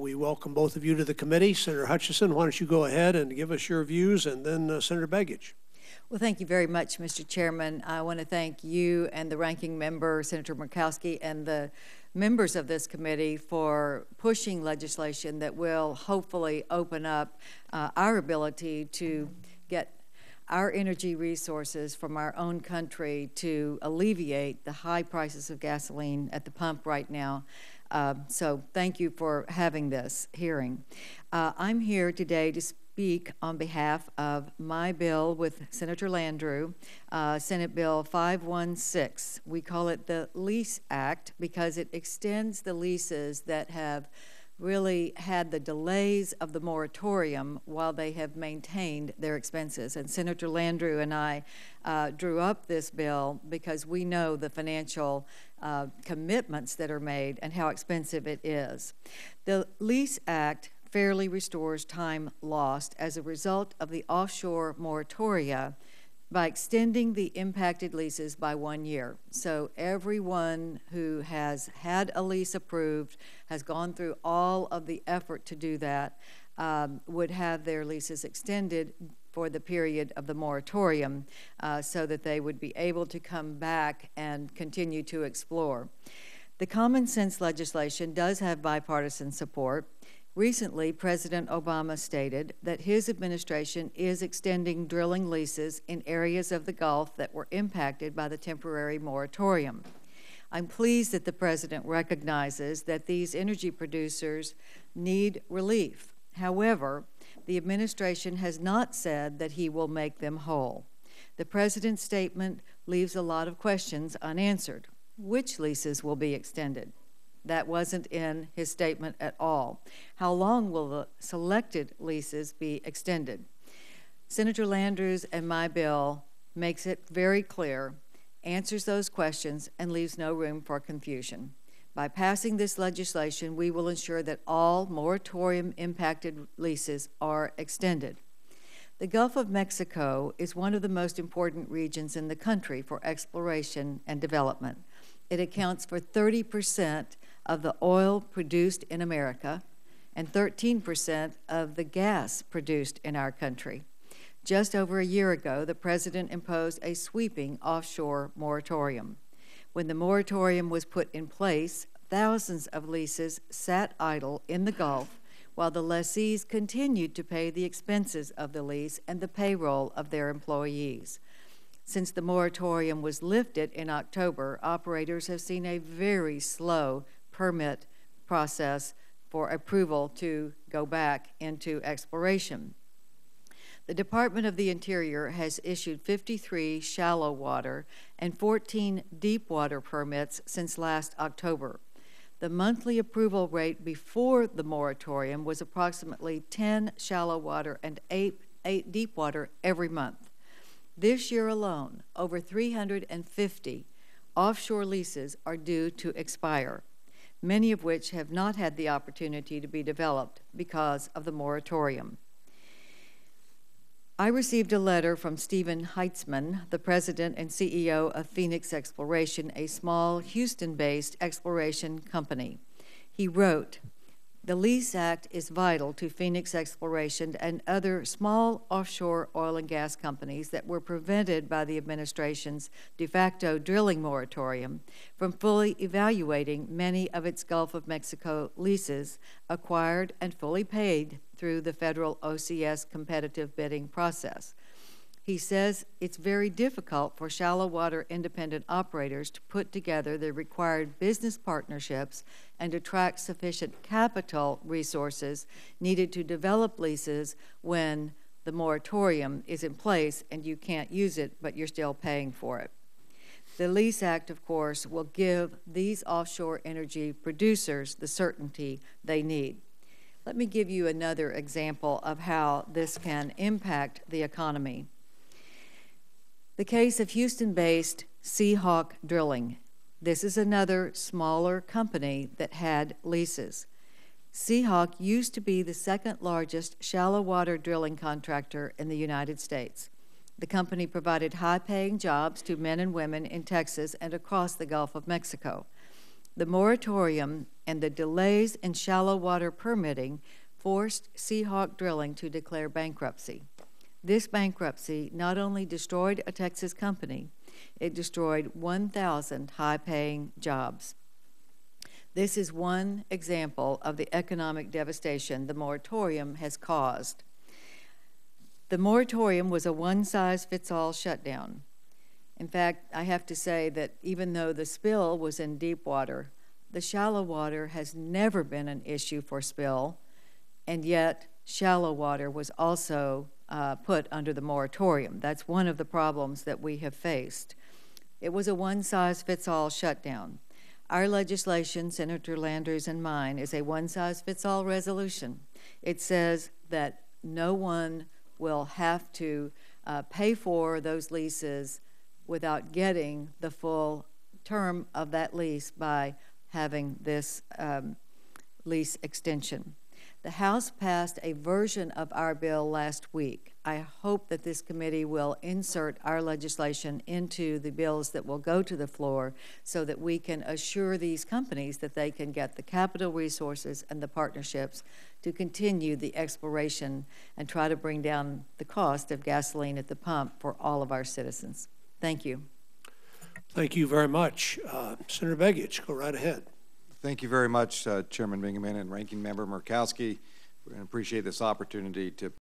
we welcome both of you to the committee. Senator Hutchison, why don't you go ahead and give us your views, and then Senator Begich. Well, thank you very much, Mr. Chairman. I want to thank you and the ranking member, Senator Murkowski, and the members of this committee for pushing legislation that will hopefully open up our ability to get our energy resources from our own country to alleviate the high prices of gasoline at the pump right now. So thank you for having this hearing. I'm here today to speak on behalf of my bill with Senator Landrieu, Senate Bill 516. We call it the LEASE Act because it extends the leases that have really had the delays of the moratorium while they have maintained their expenses. And Senator Landrieu and I drew up this bill because we know the financial commitments that are made and how expensive it is. The LEASE Act fairly restores time lost as a result of the offshore moratoria by extending the impacted leases by 1 year. So everyone who has had a lease approved, has gone through all of the effort to do that, would have their leases extended for the period of the moratorium so that they would be able to come back and continue to explore. The common sense legislation does have bipartisan support. Recently, President Obama stated that his administration is extending drilling leases in areas of the Gulf that were impacted by the temporary moratorium. I'm pleased that the President recognizes that these energy producers need relief. However, the administration has not said that he will make them whole. The President's statement leaves a lot of questions unanswered. Which leases will be extended? That wasn't in his statement at all. How long will the selected leases be extended? Senator Landrieu's and my bill makes it very clear, answers those questions, and leaves no room for confusion. By passing this legislation, we will ensure that all moratorium-impacted leases are extended. The Gulf of Mexico is one of the most important regions in the country for exploration and development. It accounts for 30% of the oil produced in America and 13% of the gas produced in our country. Just over a year ago, the President imposed a sweeping offshore moratorium. When the moratorium was put in place, thousands of leases sat idle in the Gulf while the lessees continued to pay the expenses of the lease and the payroll of their employees. Since the moratorium was lifted in October, operators have seen a very slow permit process for approval to go back into exploration. The Department of the Interior has issued 53 shallow water and 14 deep water permits since last October. The monthly approval rate before the moratorium was approximately 10 shallow water and 8 deep water every month. This year alone, over 350 offshore leases are due to expire, many of which have not had the opportunity to be developed because of the moratorium. I received a letter from Stephen Heitzman, the president and CEO of Phoenix Exploration, a small Houston-based exploration company. He wrote, "The LEASE Act is vital to Phoenix Exploration and other small offshore oil and gas companies that were prevented by the administration's de facto drilling moratorium from fully evaluating many of its Gulf of Mexico leases acquired and fully paid through the federal OCS competitive bidding process." He says it's very difficult for shallow water independent operators to put together the required business partnerships and attract sufficient capital resources needed to develop leases when the moratorium is in place and you can't use it, but you're still paying for it. The LEASE Act, of course, will give these offshore energy producers the certainty they need. Let me give you another example of how this can impact the economy. The case of Houston-based Seahawk Drilling. This is another smaller company that had leases. Seahawk used to be the second largest shallow water drilling contractor in the United States. The company provided high-paying jobs to men and women in Texas and across the Gulf of Mexico. The moratorium and the delays in shallow water permitting forced Seahawk Drilling to declare bankruptcy. This bankruptcy not only destroyed a Texas company, it destroyed 1,000 high-paying jobs. This is one example of the economic devastation the moratorium has caused. The moratorium was a one-size-fits-all shutdown. In fact, I have to say that even though the spill was in deep water, the shallow water has never been an issue for spill, and yet shallow water was also put under the moratorium. That's one of the problems that we have faced. It was a one-size-fits-all shutdown. Our legislation, Senator Landrieu's and mine, is a one-size-fits-all resolution. It says that no one will have to pay for those leases without getting the full term of that lease by having this lease extension. The House passed a version of our bill last week. I hope that this committee will insert our legislation into the bills that will go to the floor so that we can assure these companies that they can get the capital resources and the partnerships to continue the exploration and try to bring down the cost of gasoline at the pump for all of our citizens. Thank you. Thank you very much. Senator Begich, go right ahead. Thank you very much, Chairman Bingaman and Ranking Member Murkowski. We appreciate this opportunity to